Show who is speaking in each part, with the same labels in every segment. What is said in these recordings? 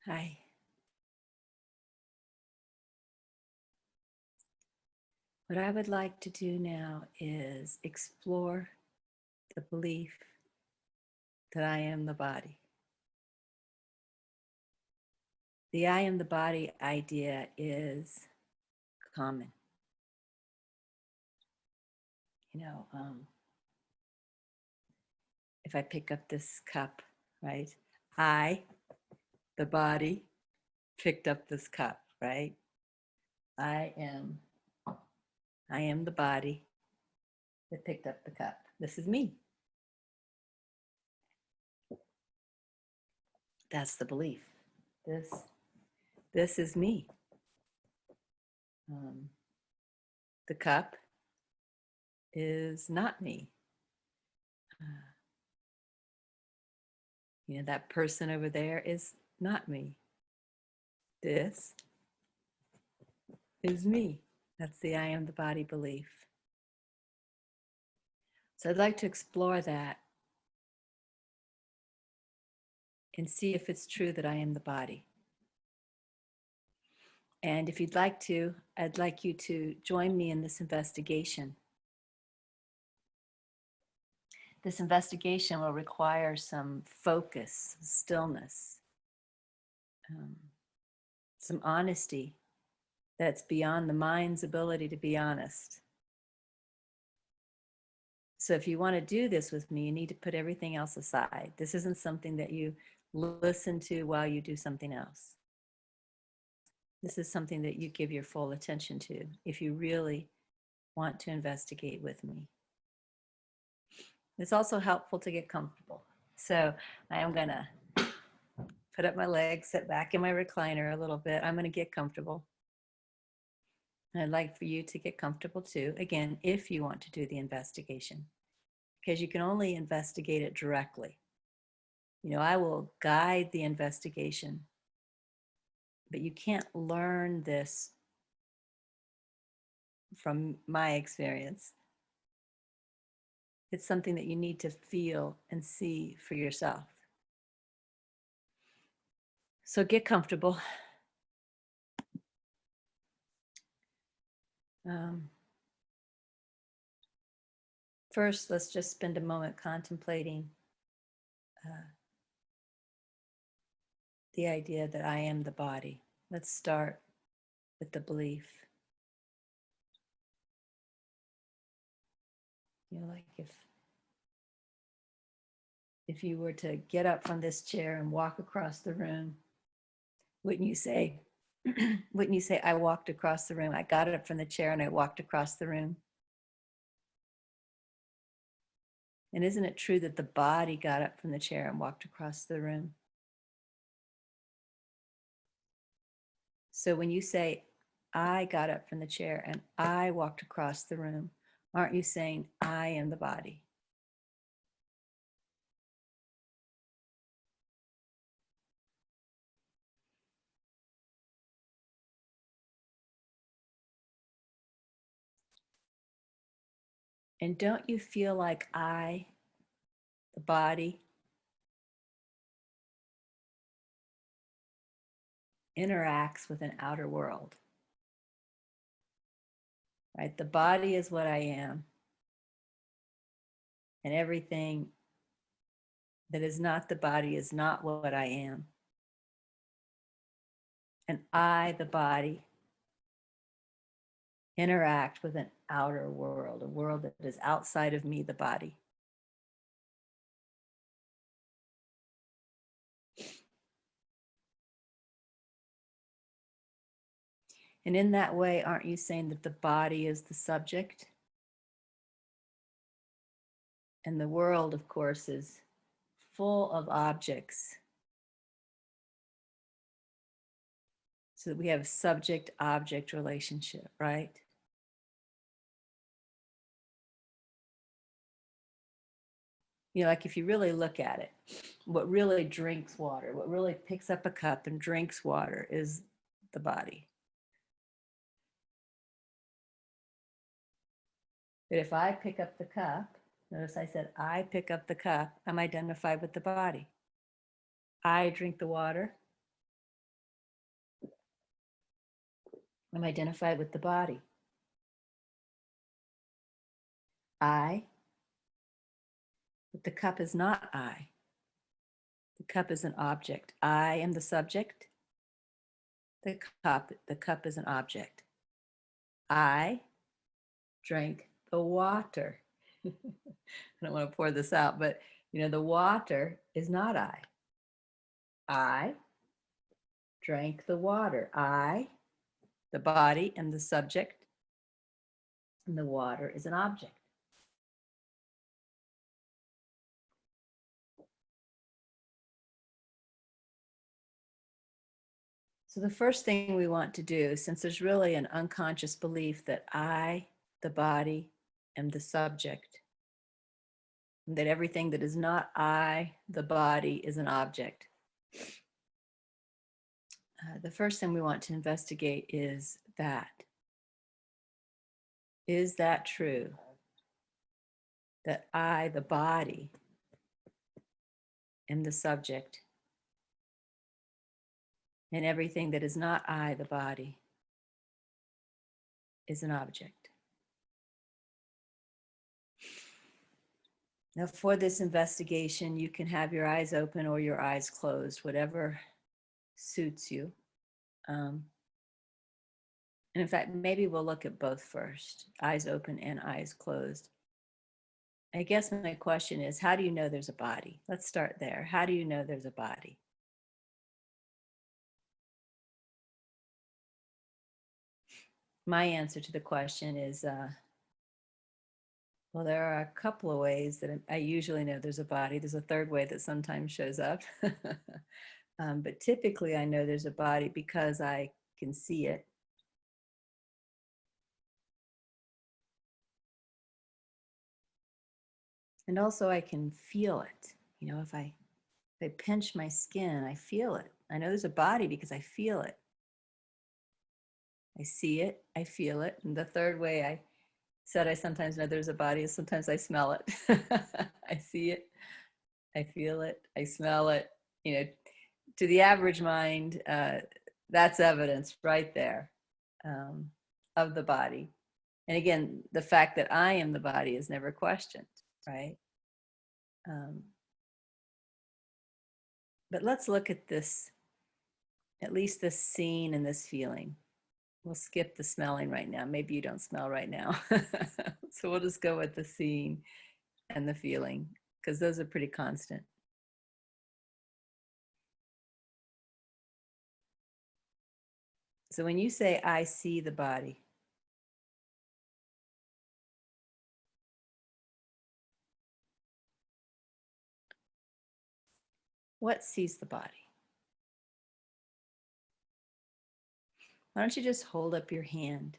Speaker 1: Hi. What I would like to do now is explore the belief that I am the body. The I am the body idea is common. You know, if I pick up this cup, right? I, the body, picked up this cup, right? I am the body that picked up the cup. This is me. That's the belief. This is me. The cup is not me. That person over there is not me. This is me. That's the I am the body belief. So I'd like to explore that and see if it's true that I am the body. And if you'd like to, I'd like you to join me in this investigation. This investigation will require some focus, stillness, some honesty that's beyond the mind's ability to be honest. So if you want to do this with me, you need to put everything else aside. This isn't something that you listen to while you do something else. This is something that you give your full attention to if you really want to investigate with me. It's also helpful to get comfortable. So I am going to put up my legs, sit back in my recliner a little bit. I'm going to get comfortable. And I'd like for you to get comfortable too, again, if you want to do the investigation, because you can only investigate it directly. I will guide the investigation, but you can't learn this from my experience. It's something that you need to feel and see for yourself. So get comfortable. First, let's just spend a moment contemplating the idea that I am the body. Let's start with the belief. Like if you were to get up from this chair and walk across the room, wouldn't you say, I walked across the room? I got up from the chair and I walked across the room. And isn't it true that the body got up from the chair and walked across the room? So when you say, I got up from the chair and I walked across the room, aren't you saying, I am the body? And don't you feel like I, the body, interacts with an outer world? Right? The body is what I am. And everything that is not the body is not what I am. And I, the body, interact with an outer world, a world that is outside of me, the body. And in that way, aren't you saying that the body is the subject? And the world, of course, is full of objects. So that we have a subject-object relationship, right? Like if you really look at it, what really drinks water, what really picks up a cup and drinks water is the body. But if I pick up the cup, notice I said I pick up the cup, I'm identified with the body. I drink the water, I'm identified with the body. I, but the cup is not I. The cup is an object. I am the subject. The cup is an object. I drank the water. I don't want to pour this out, but the water is not I. I drank the water. I, the body, am the subject, and the water is an object. So the first thing we want to do, since there's really an unconscious belief that I, the body, am the subject, and that everything that is not I, the body, is an object. The first thing we want to investigate is that. Is that true? That I, the body, am the subject, and everything that is not I, the body, is an object. Now, for this investigation, you can have your eyes open or your eyes closed, whatever suits you. And in fact, maybe we'll look at both first, eyes open and eyes closed. I guess my question is, how do you know there's a body? Let's start there. How do you know there's a body? My answer to the question is, well, there are a couple of ways that I usually know there's a body. There's a third way that sometimes shows up. But typically I know there's a body because I can see it. And also I can feel it. If I pinch my skin, I feel it. I know there's a body because I feel it. I see it, I feel it. And the third way I said I sometimes know there's a body is sometimes I smell it. I see it, I feel it, I smell it. To the average mind, that's evidence right there of the body. And again, the fact that I am the body is never questioned, right? But let's look at this, at least this scene and this feeling. We'll skip the smelling right now. Maybe you don't smell right now. So we'll just go with the scene and the feeling, because those are pretty constant. So when you say, I see the body, what sees the body? Why don't you just hold up your hand?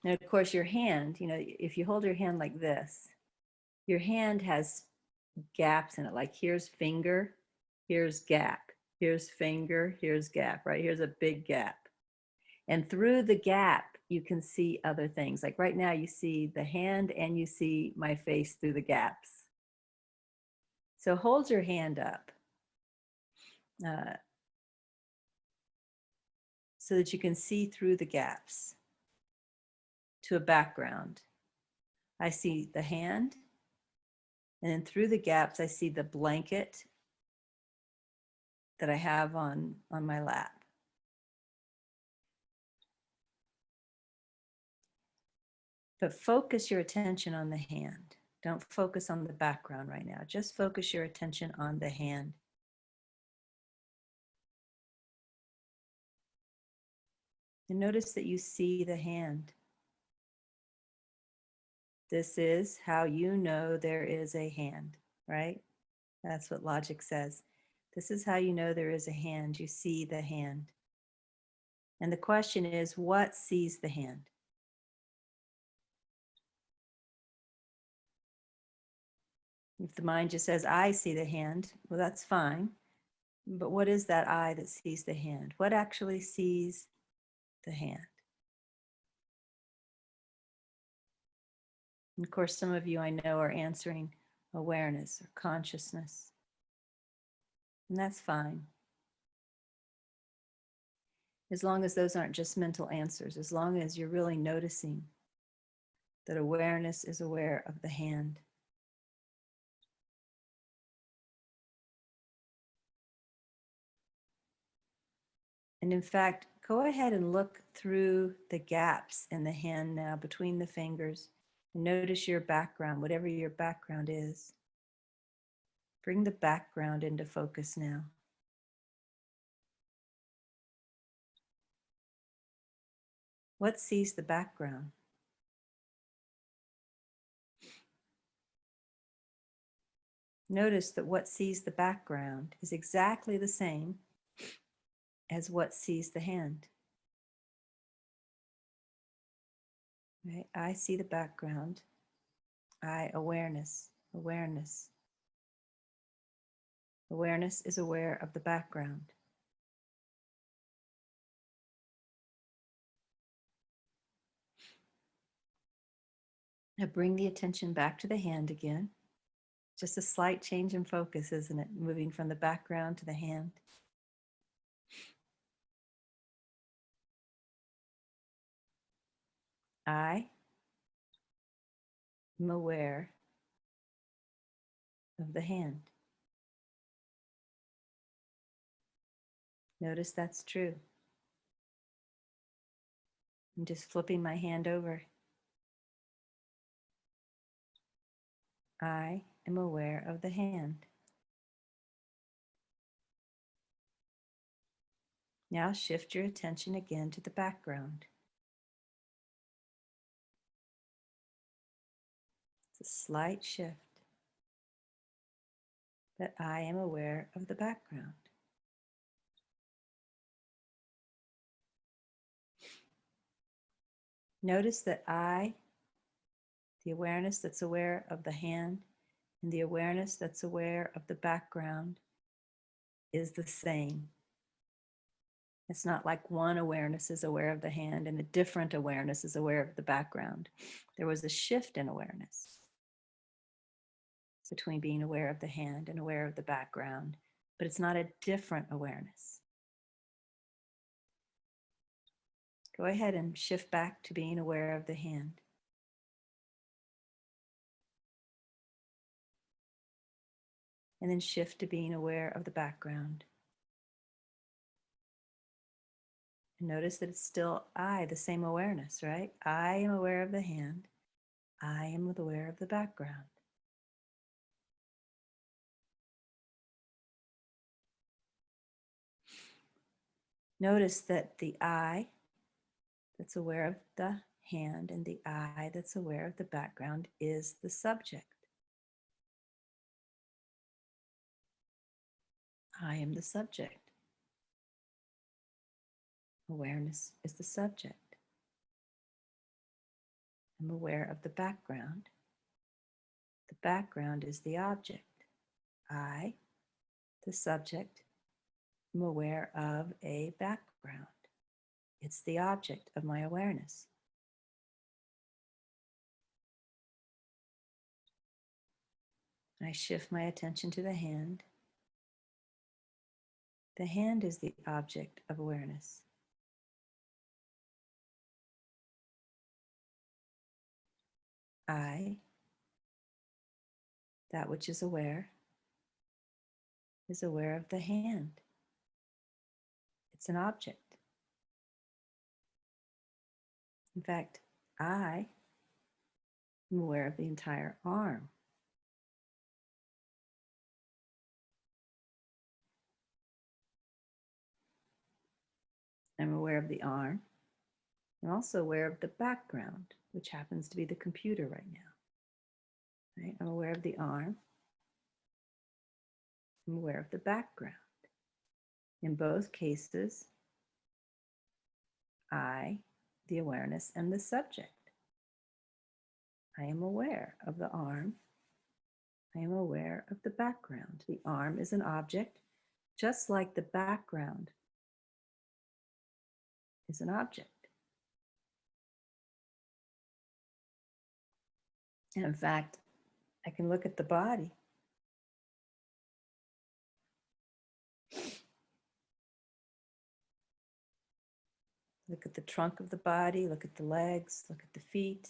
Speaker 1: And of course, your hand, if you hold your hand like this, your hand has gaps in it. Like here's finger, here's gap, here's finger, here's gap, right? Here's a big gap. And through the gap, you can see other things. Like right now, you see the hand and you see my face through the gaps. So hold your hand up so that you can see through the gaps to a background. I see the hand, and then through the gaps, I see the blanket that I have on my lap. But focus your attention on the hand. Don't focus on the background right now. Just focus your attention on the hand. And notice that you see the hand. This is how you know there is a hand, right? That's what logic says. This is how you know there is a hand. You see the hand. And the question is, what sees the hand? If the mind just says, I see the hand, well, that's fine. But what is that I that sees the hand? What actually sees the hand? And of course, some of you I know are answering awareness or consciousness. And that's fine. As long as those aren't just mental answers, as long as you're really noticing that awareness is aware of the hand. And in fact, go ahead and look through the gaps in the hand now between the fingers and notice your background, whatever your background is. Bring the background into focus now. What sees the background? Notice that what sees the background is exactly the same as what sees the hand. Right? I see the background. I, awareness, awareness. Awareness is aware of the background. Now bring the attention back to the hand again. Just a slight change in focus, isn't it? Moving from the background to the hand. I am aware of the hand. Notice that's true. I'm just flipping my hand over. I am aware of the hand. Now shift your attention again to the background. It's a slight shift, that I am aware of the background. Notice that I, the awareness that's aware of the hand, and the awareness that's aware of the background is the same. It's not like one awareness is aware of the hand and a different awareness is aware of the background. There was a shift in awareness between being aware of the hand and aware of the background, but it's not a different awareness. Go ahead and shift back to being aware of the hand. And then shift to being aware of the background. And notice that it's still I, the same awareness, right? I am aware of the hand. I am aware of the background. Notice that the I that's aware of the hand and the I that's aware of the background is the subject. I am the subject. Awareness is the subject. I'm aware of the background. The background is the object. I, the subject, am aware of a background. It's the object of my awareness. I shift my attention to the hand. The hand is the object of awareness. I, that which is aware of the hand. It's an object. In fact, I am aware of the entire arm. I'm aware of the arm. I'm also aware of the background, which happens to be the computer right now. Right? I'm aware of the arm. I'm aware of the background. In both cases, I, the awareness, and the subject. I am aware of the arm. I am aware of the background. The arm is an object, just like the background is an object. And in fact, I can look at the body. Look at the trunk of the body, look at the legs, look at the feet,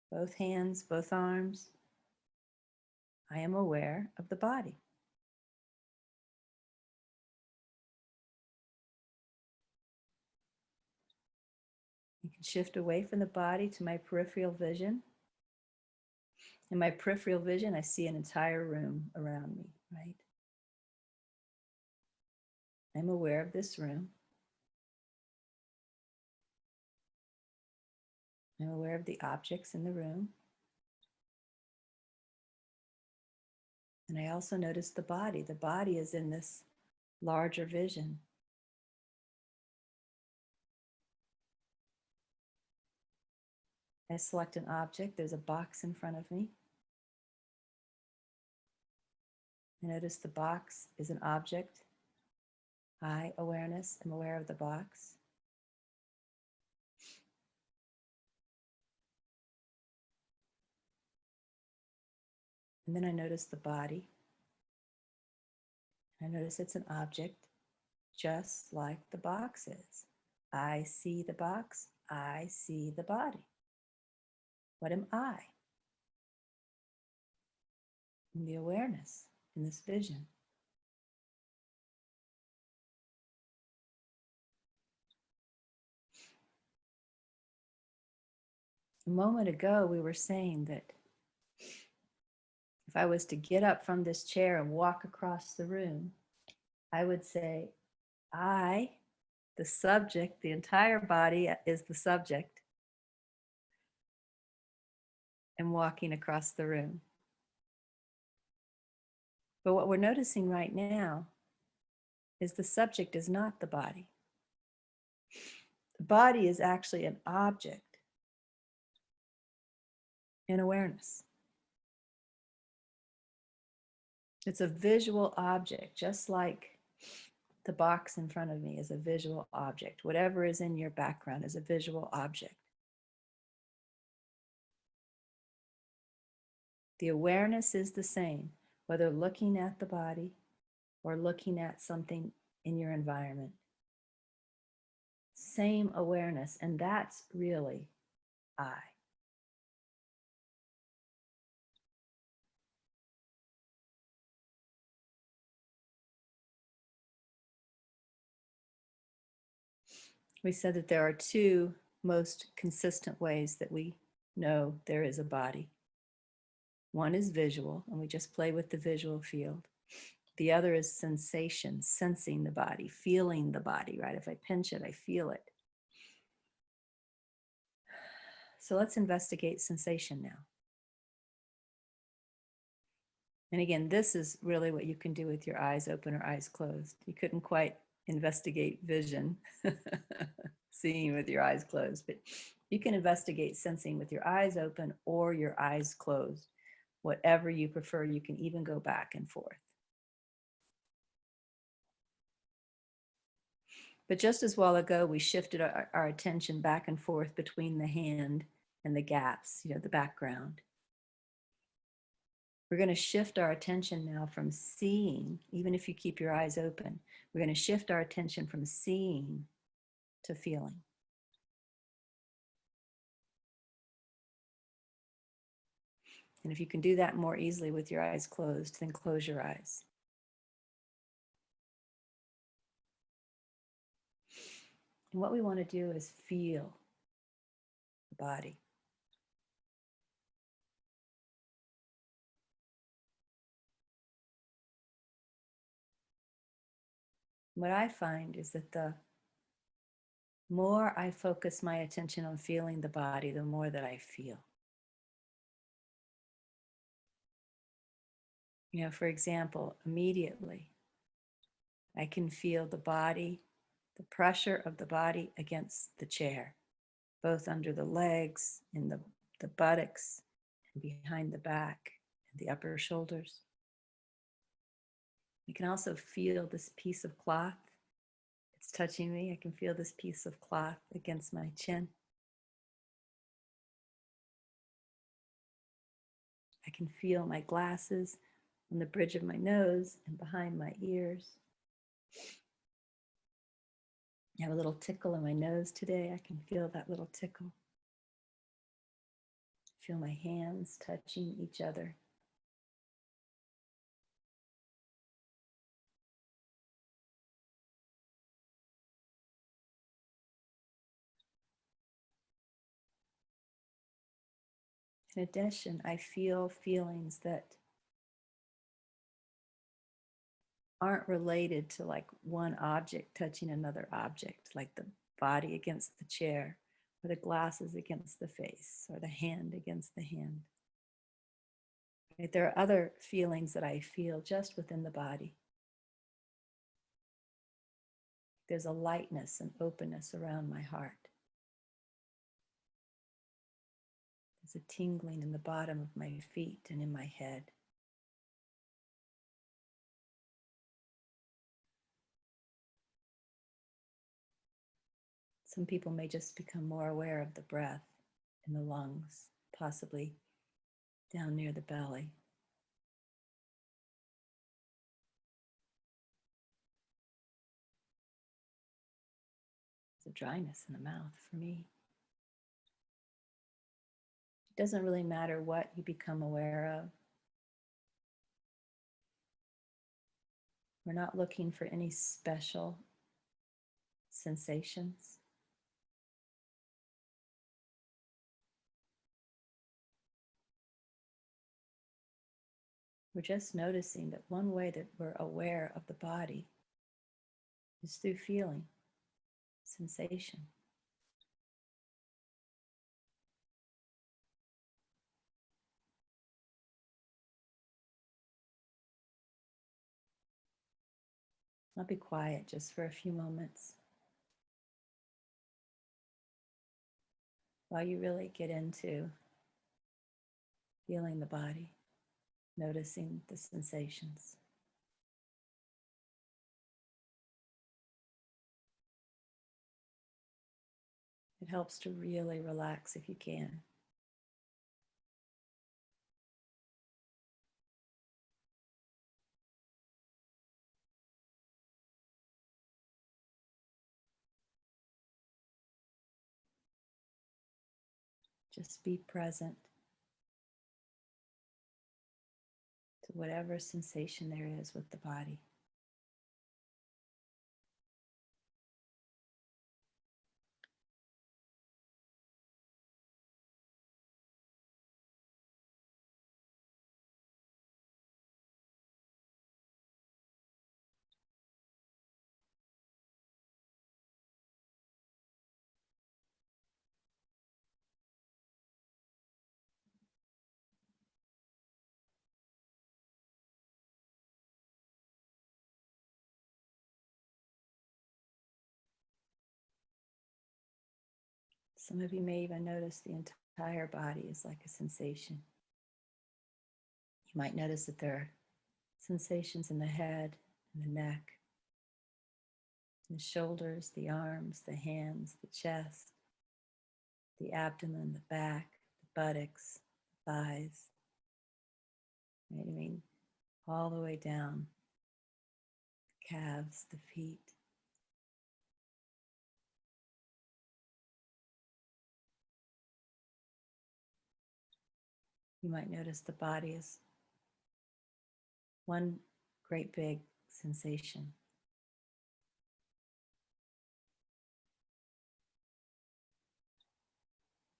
Speaker 1: both hands, both arms. I am aware of the body. You can shift away from the body to my peripheral vision. In my peripheral vision, I see an entire room around me, right? I'm aware of this room. I'm aware of the objects in the room. And I also notice the body. The body is in this larger vision. I select an object. There's a box in front of me. I notice the box is an object. I, awareness, am aware of the box. And then I notice the body. I notice it's an object, just like the box is. I see the box. I see the body. What am I? In the awareness, in this vision. A moment ago, we were saying that if I was to get up from this chair and walk across the room, I would say, I, the subject, the entire body is the subject, am walking across the room. But what we're noticing right now is the subject is not the body. The body is actually an object in awareness. It's a visual object, just like the box in front of me is a visual object. Whatever is in your background is a visual object. The awareness is the same, whether looking at the body or looking at something in your environment. Same awareness, and that's really I. We said that there are two most consistent ways that we know there is a body. One is visual, and we just play with the visual field. The other is sensation, sensing the body, feeling the body, right? If I pinch it, I feel it. So let's investigate sensation now. And again, this is really what you can do with your eyes open or eyes closed. You couldn't quite investigate vision, seeing with your eyes closed, but you can investigate sensing with your eyes open or your eyes closed. Whatever you prefer, you can even go back and forth. But just as while ago, we shifted our attention back and forth between the hand and the gaps, the background. We're going to shift our attention now from seeing, even if you keep your eyes open, we're going to shift our attention from seeing to feeling. And if you can do that more easily with your eyes closed, then close your eyes. And what we want to do is feel the body. What I find is that the more I focus my attention on feeling the body, the more that I feel. For example, immediately, I can feel the body, the pressure of the body against the chair, both under the legs, in the buttocks, and behind the back, and the upper shoulders. I can also feel this piece of cloth. It's touching me. I can feel this piece of cloth against my chin. I can feel my glasses on the bridge of my nose and behind my ears. I have a little tickle in my nose today. I can feel that little tickle. Feel my hands touching each other. In addition, I feel feelings that aren't related to like one object touching another object, like the body against the chair, or the glasses against the face, or the hand against the hand. Right? There are other feelings that I feel just within the body. There's a lightness and openness around my heart. There's a tingling in the bottom of my feet and in my head. Some people may just become more aware of the breath in the lungs, possibly down near the belly. There's a dryness in the mouth for me. It doesn't really matter what you become aware of. We're not looking for any special sensations. We're just noticing that one way that we're aware of the body is through feeling, sensation. I'll be quiet just for a few moments while you really get into feeling the body, noticing the sensations. It helps to really relax if you can. Just be present to whatever sensation there is with the body. Some of you may even notice the entire body is like a sensation. You might notice that there are sensations in the head and the neck, the shoulders, the arms, the hands, the chest, the abdomen, the back, the buttocks, the thighs. Right? I mean, all the way down, the calves, the feet. You might notice the body is one great big sensation.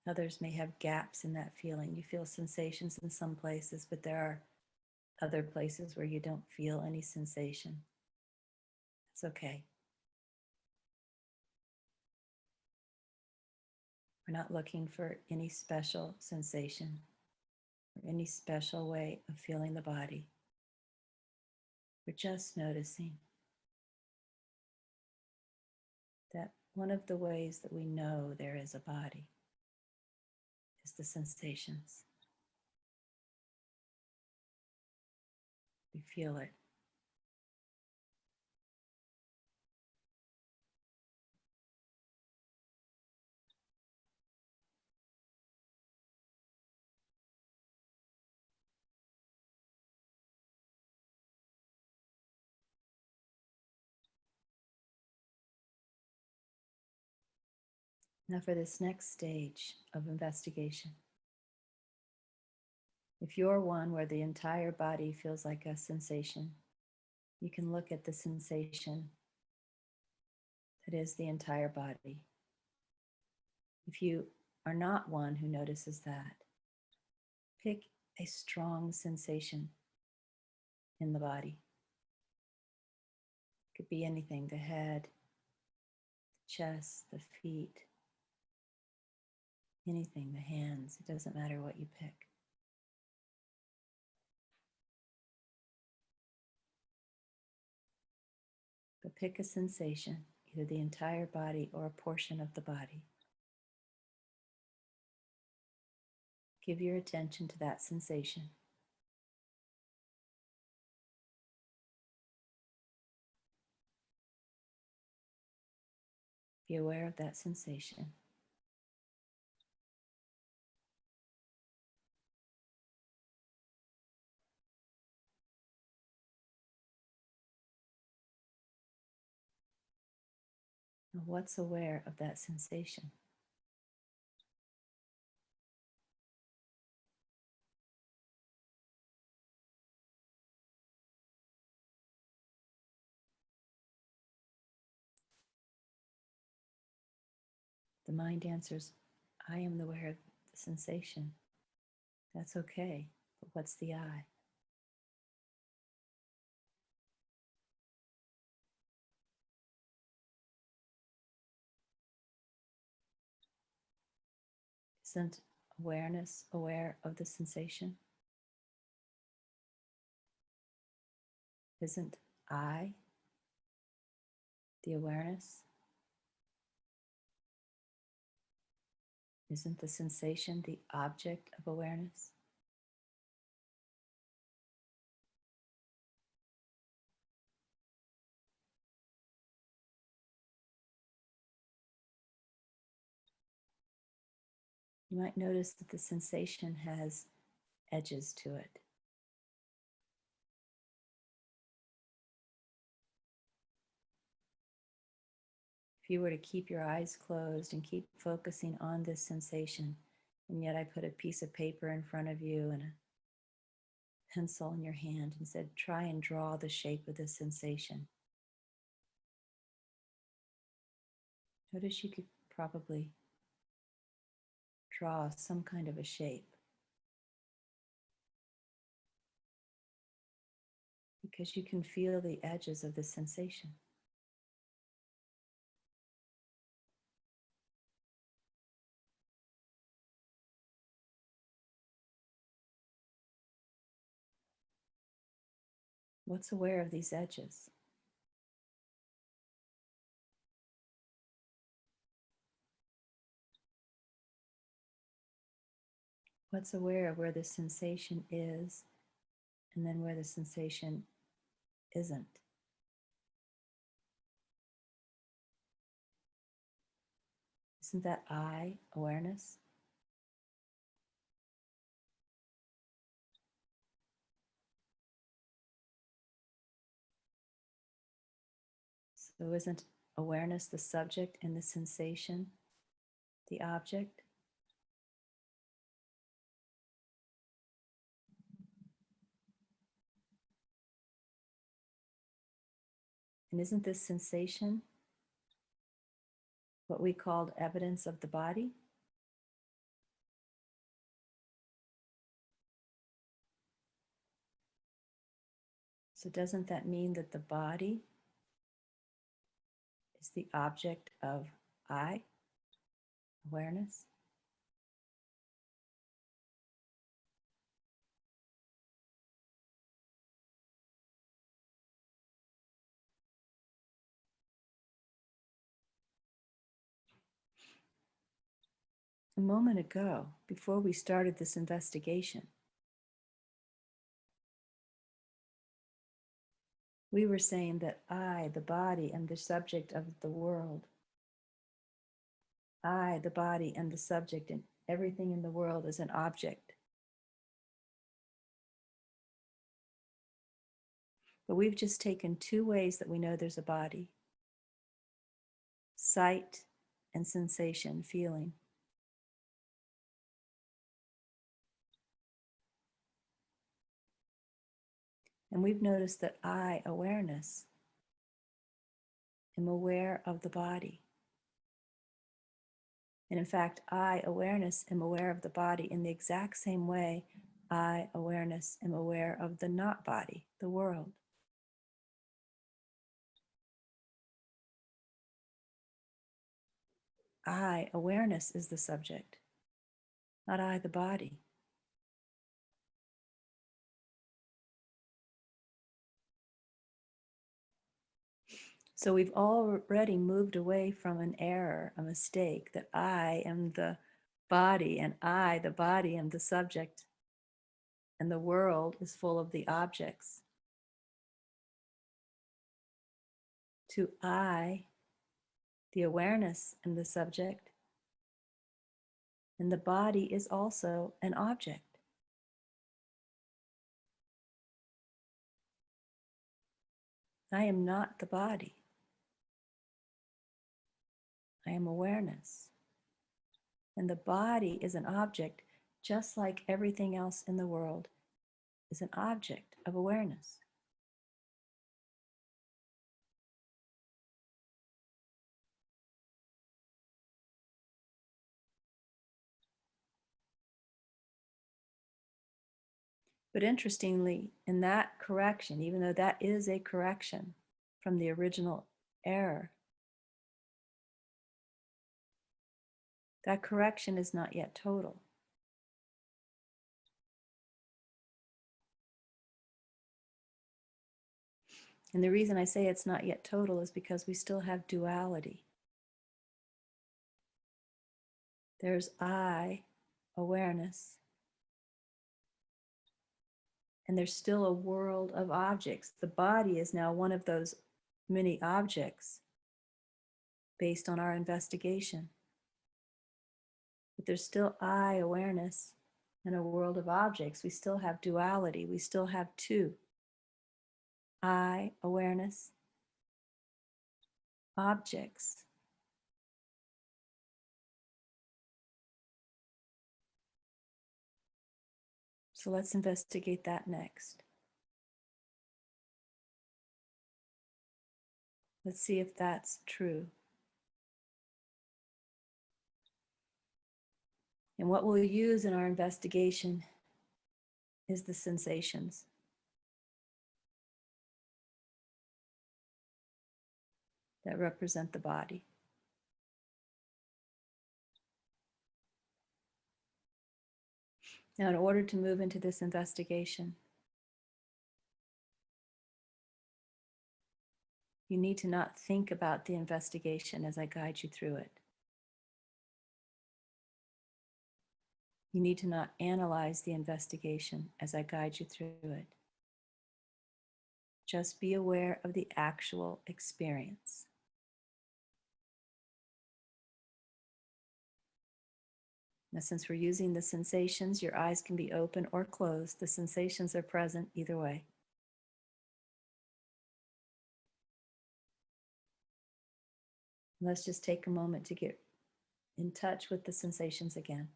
Speaker 1: Others may have gaps in that feeling. You feel sensations in some places, but there are other places where you don't feel any sensation. It's okay. We're not looking for any special sensation or any special way of feeling the body. We're just noticing that one of the ways that we know there is a body is the sensations. We feel it. Now for this next stage of investigation. If you're one where the entire body feels like a sensation, you can look at the sensation that is the entire body. If you are not one who notices that, pick a strong sensation in the body. It could be anything, the head, the chest, the feet, anything, the hands. It doesn't matter what you pick. But pick a sensation, either the entire body or a portion of the body. Give your attention to that sensation. Be aware of that sensation. Now, what's aware of that sensation? The mind answers, I am aware of the sensation. That's okay, but what's the I? Isn't awareness aware of the sensation? Isn't I the awareness? Isn't the sensation the object of awareness? You might notice that the sensation has edges to it. If you were to keep your eyes closed and keep focusing on this sensation, and yet I put a piece of paper in front of you and a pencil in your hand and said, try and draw the shape of this sensation. Notice you could probably draw some kind of a shape because you can feel the edges of the sensation. What's aware of these edges? What's aware of where the sensation is and then where the sensation isn't? Isn't that I awareness? So isn't awareness the subject and the sensation the object? And isn't this sensation what we called evidence of the body? So doesn't that mean that the body is the object of I awareness? A moment ago, before we started this investigation, we were saying that I, the body, am the subject of the world. I, the body, am the subject, and everything in the world is an object. But we've just taken two ways that we know there's a body: sight and sensation, feeling. And we've noticed that I, awareness, am aware of the body. And in fact, I, awareness, am aware of the body in the exact same way I, awareness, am aware of the not body, the world. I, awareness, is the subject, not I, the body. So we've already moved away from an error, a mistake, that I am the body and I, the body, am the subject, and the world is full of the objects, to I, the awareness, am the subject, and the body is also an object. I am not the body. I am awareness. And the body is an object, just like everything else in the world is an object of awareness. But interestingly, in that correction, even though that is a correction from the original error, that correction is not yet total. And the reason I say it's not yet total is because we still have duality. There's I, awareness, and there's still a world of objects. The body is now one of those many objects based on our investigation. But there's still I, awareness, and a world of objects. We still have duality. We still have two. I, awareness, objects. So let's investigate that next. Let's see if that's true. And what we'll use in our investigation is the sensations. That represent the body. Now, in order to move into this investigation, you need to not think about the investigation as I guide you through it. You need to not analyze the investigation as I guide you through it. Just be aware of the actual experience. Now, since we're using the sensations, your eyes can be open or closed. The sensations are present either way. Let's just take a moment to get in touch with the sensations again.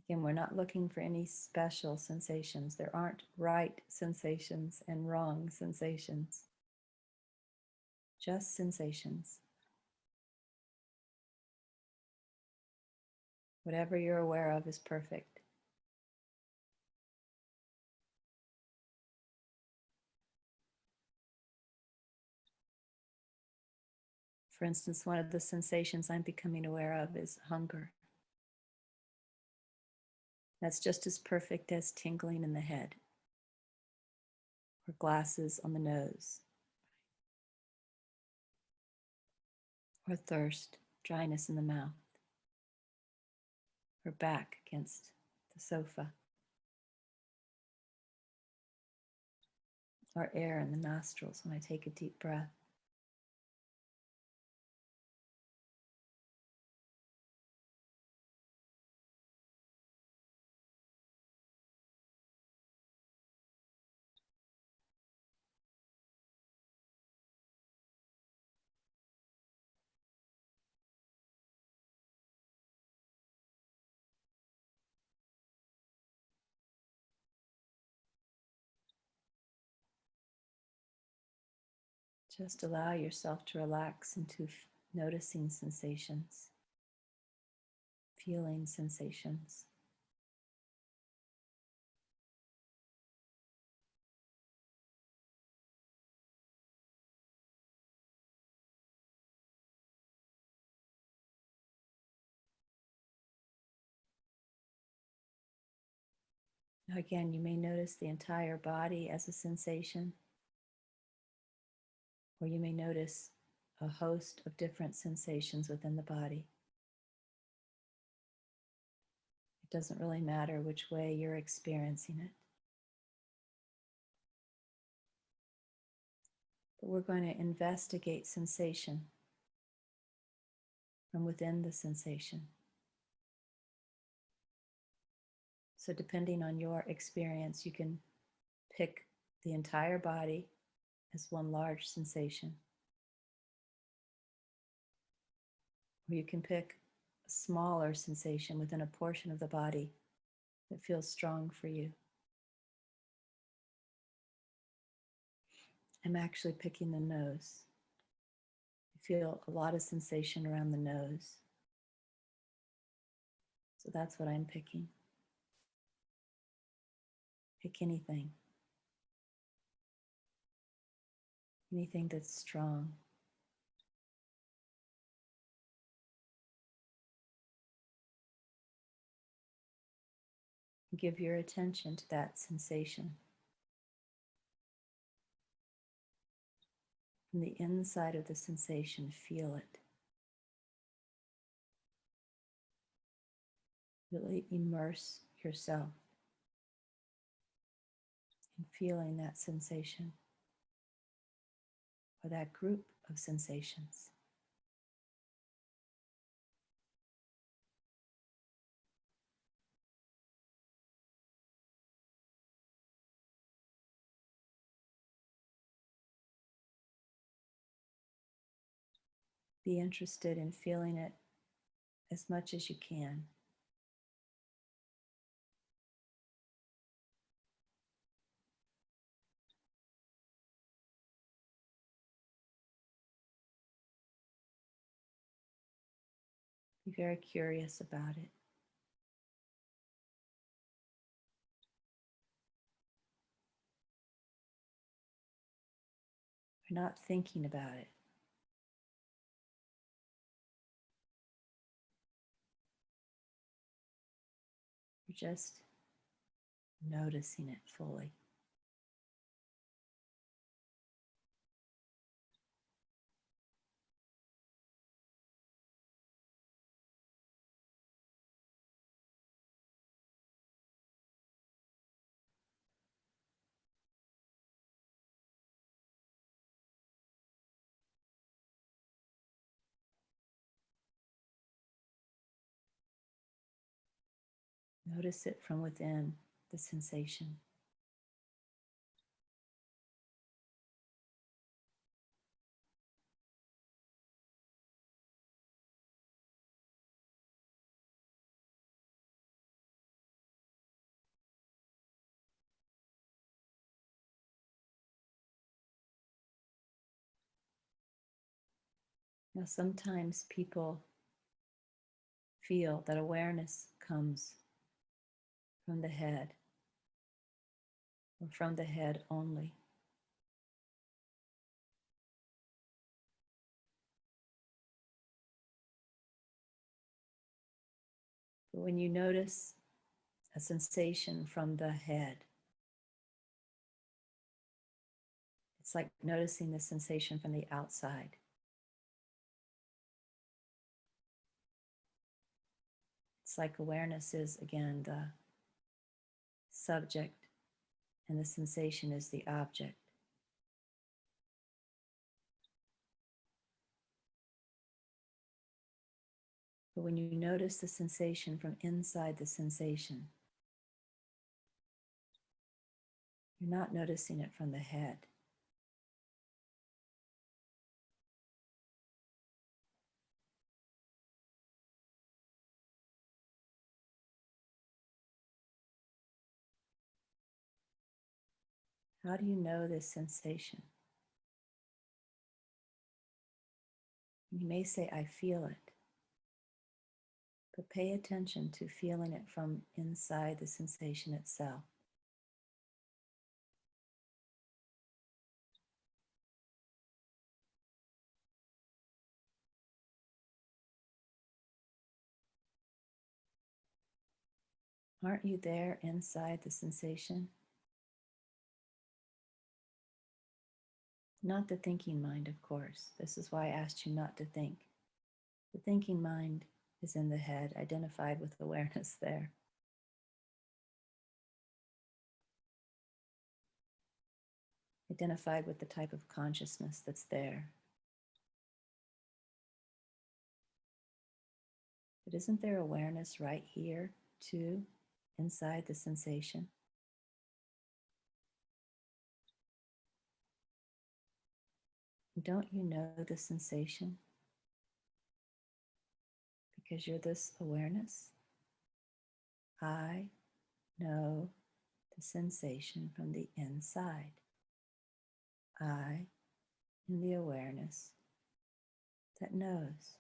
Speaker 1: Again, we're not looking for any special sensations. There aren't right sensations and wrong sensations. Just sensations. Whatever you're aware of is perfect. For instance, one of the sensations I'm becoming aware of is hunger. That's just as perfect as tingling in the head or glasses on the nose, or thirst, dryness in the mouth, or back against the sofa, or air in the nostrils when I take a deep breath. Just allow yourself to relax into noticing sensations, feeling sensations. Now again, you may notice the entire body as a sensation, or you may notice a host of different sensations within the body. It doesn't really matter which way you're experiencing it. But we're going to investigate sensation from within the sensation. So depending on your experience, you can pick the entire body as one large sensation. Or you can pick a smaller sensation within a portion of the body that feels strong for you. I'm actually picking the nose. I feel a lot of sensation around the nose. So that's what I'm picking. Pick anything. Anything that's strong. Give your attention to that sensation. From the inside of the sensation, feel it. Really immerse yourself in feeling that sensation or that group of sensations. Be interested in feeling it as much as you can. Be very curious about it. You're not thinking about it. You're just noticing it fully. Notice it from within the sensation. Now, sometimes people feel that awareness comes from the head or from the head only. But when you notice a sensation from the head, it's like noticing the sensation from the outside. It's like awareness is, again, the subject and the sensation is the object. But when you notice the sensation from inside the sensation, you're not noticing it from the head. How do you know this sensation? You may say, I feel it. But pay attention to feeling it from inside the sensation itself. Aren't you there inside the sensation? Not the thinking mind, of course. This is why I asked you not to think. The thinking mind is in the head, identified with awareness there. Identified with the type of consciousness that's there. But isn't there awareness right here, too, inside the sensation? Don't you know the sensation? Because you're this awareness. I know the sensation from the inside. I am the awareness that knows.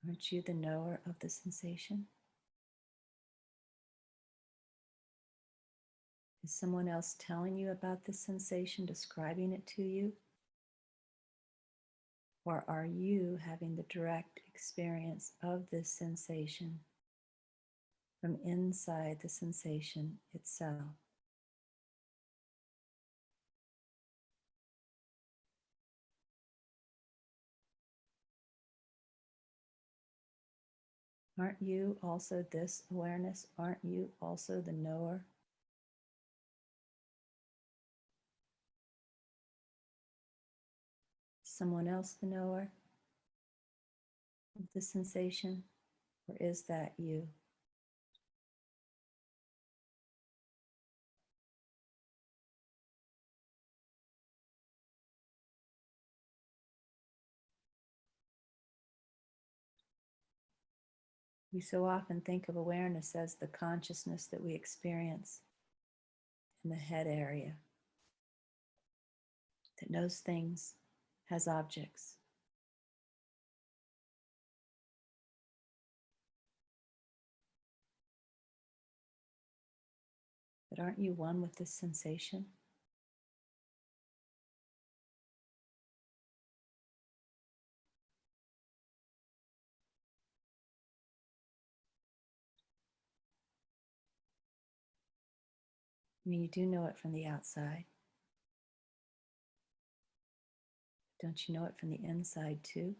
Speaker 1: Aren't you the knower of the sensation? Is someone else telling you about the sensation, describing it to you? Or are you having the direct experience of this sensation from inside the sensation itself? Aren't you also this awareness? Aren't you also the knower? Someone else the knower of the sensation? Or is that you? We so often think of awareness as the consciousness that we experience in the head area, that knows things, has objects. But aren't you one with this sensation? I mean, you do know it from the outside. Don't you know it from the inside too?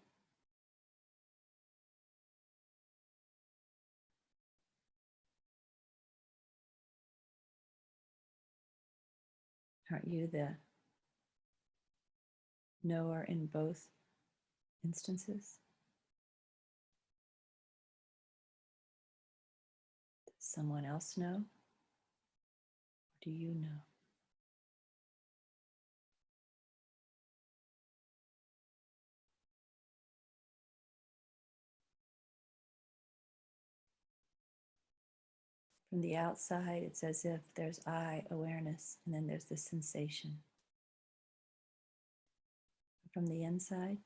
Speaker 1: Aren't you the knower in both instances? Does someone else know? Or do you know? From the outside, it's as if there's I, awareness, and then there's the sensation. From the inside,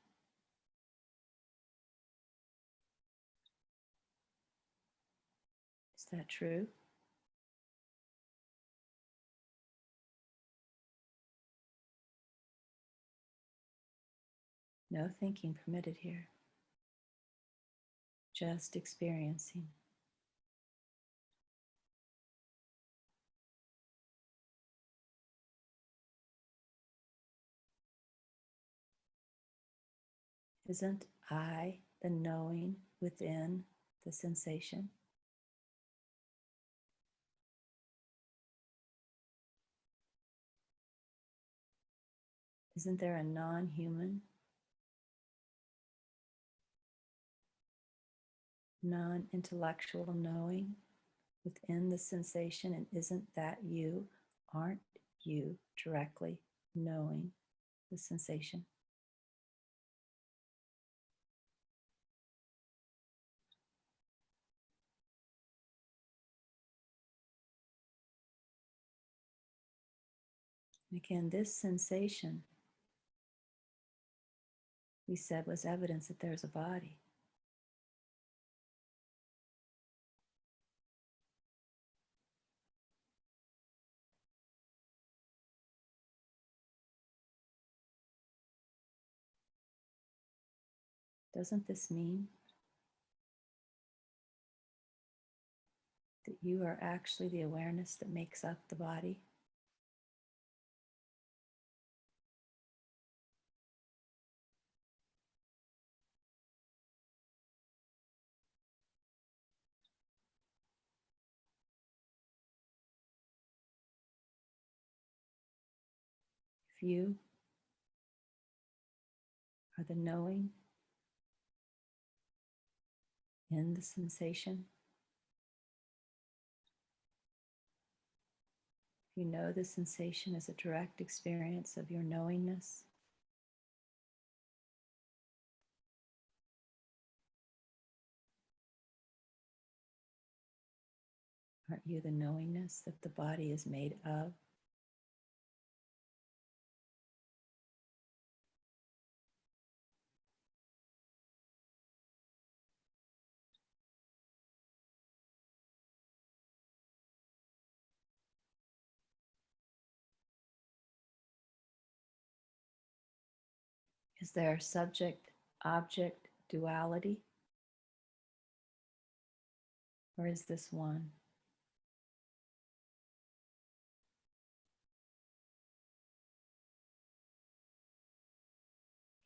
Speaker 1: is that true? No thinking permitted here. Just experiencing. Isn't I the knowing within the sensation? Isn't there a non-human, non-intellectual knowing within the sensation? And isn't that you? Aren't you directly knowing the sensation? Again, this sensation, we said, was evidence that there's a body. Doesn't this mean that you are actually the awareness that makes up the body? If you are the knowing in the sensation, if you know the sensation as a direct experience of your knowingness, aren't you the knowingness that the body is made of? Is there subject-object duality? Or is this one?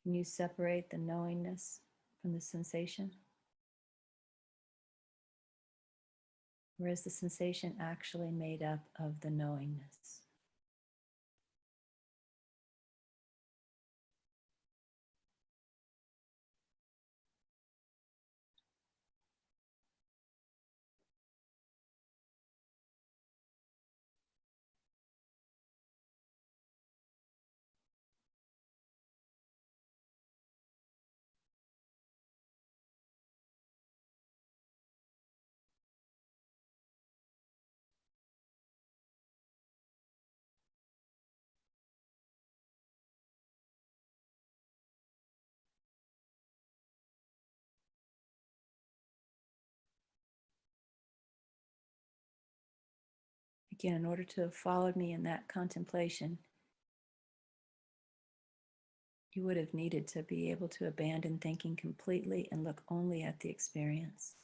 Speaker 1: Can you separate the knowingness from the sensation? Or is the sensation actually made up of the knowingness? Again, in order to have followed me in that contemplation, you would have needed to be able to abandon thinking completely and look only at the experience.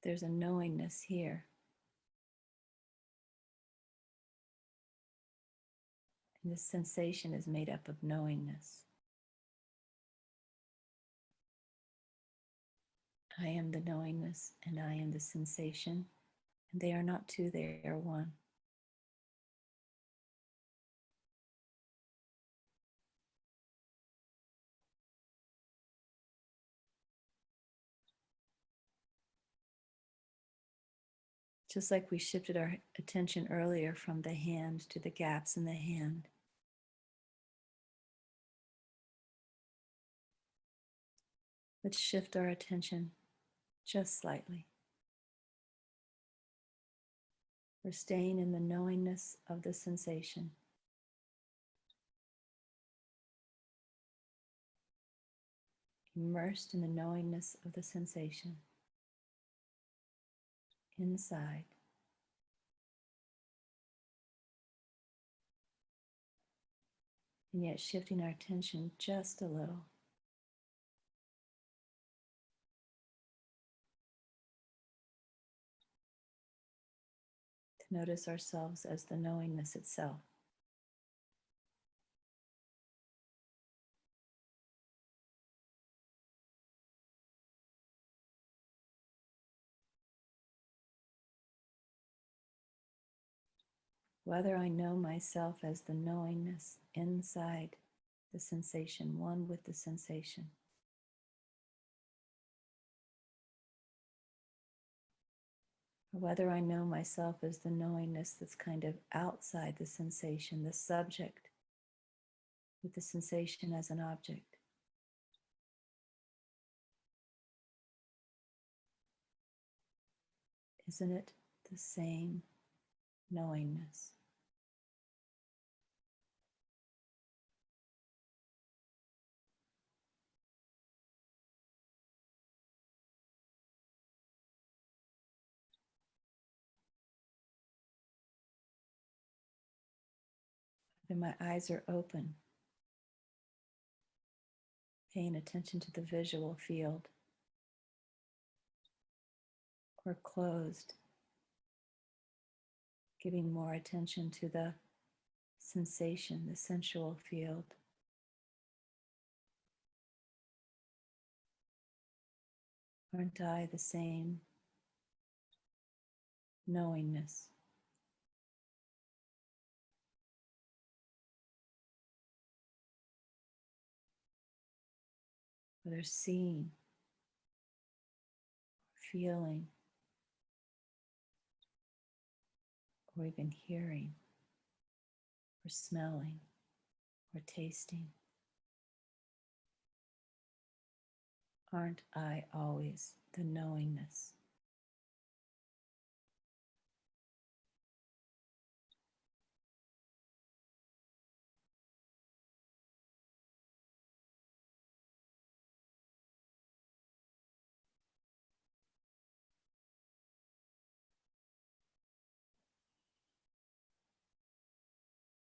Speaker 1: There's a knowingness here. And this sensation is made up of knowingness. I am the knowingness and I am the sensation. And they are not two, they are one. Just like we shifted our attention earlier from the hand to the gaps in the hand. Let's shift our attention just slightly. We're staying in the knowingness of the sensation. Immersed in the knowingness of the sensation. Inside. And yet shifting our attention just a little. To notice ourselves as the knowingness itself. Whether I know myself as the knowingness inside the sensation, one with the sensation. Or whether I know myself as the knowingness that's kind of outside the sensation, the subject with the sensation as an object. Isn't it the same knowingness? Whether my eyes are open, paying attention to the visual field, or closed, giving more attention to the sensation, the sensual field. Aren't I the same knowingness? Whether seeing, feeling, or even hearing, or smelling, or tasting. Aren't I always the knowingness?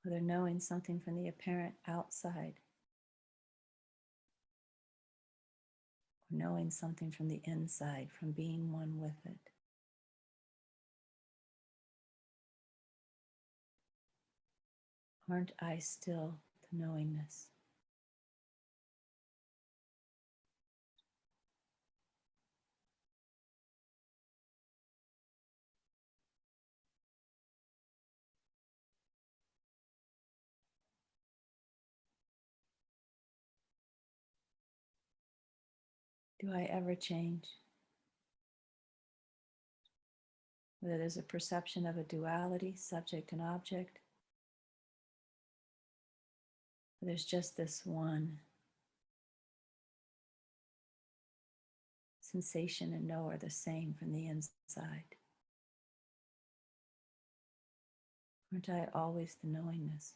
Speaker 1: Whether knowing something from the apparent outside, or knowing something from the inside, from being one with it. Aren't I still the knowingness? Do I ever change? Whether there's a perception of a duality, subject and object, or there's just this one sensation and know are the same from the inside. Aren't I always the knowingness?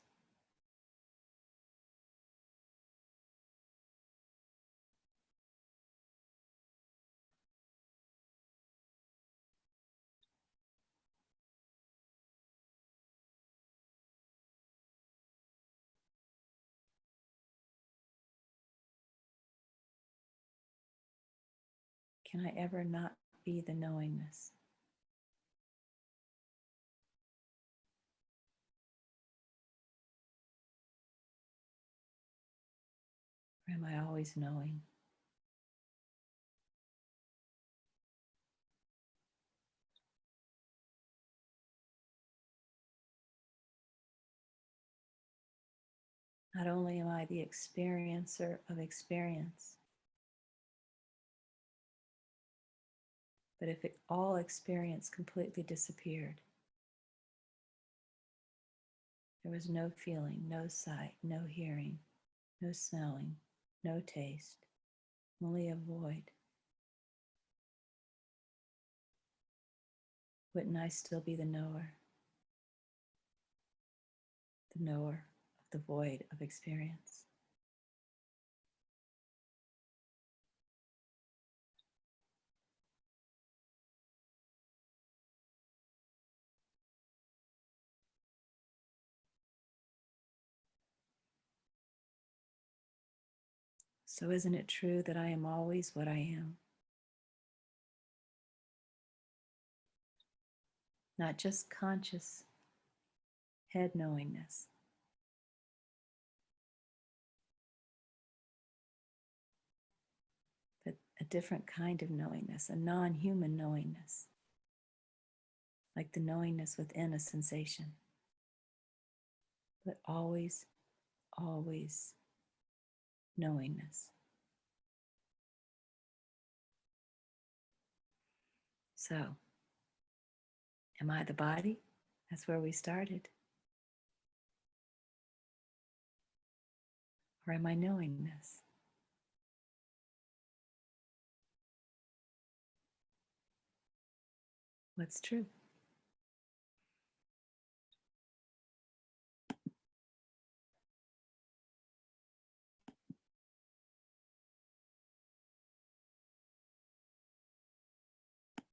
Speaker 1: Can I ever not be the knowingness? Or am I always knowing? Not only am I the experiencer of experience, but if all experience completely disappeared, there was no feeling, no sight, no hearing, no smelling, no taste, only a void. Wouldn't I still be the knower? The knower of the void of experience. So isn't it true that I am always what I am? Not just conscious head knowingness, but a different kind of knowingness, a non-human knowingness, like the knowingness within a sensation, but always, always knowingness. So, am I the body? That's where we started. Or am I knowing this? What's true?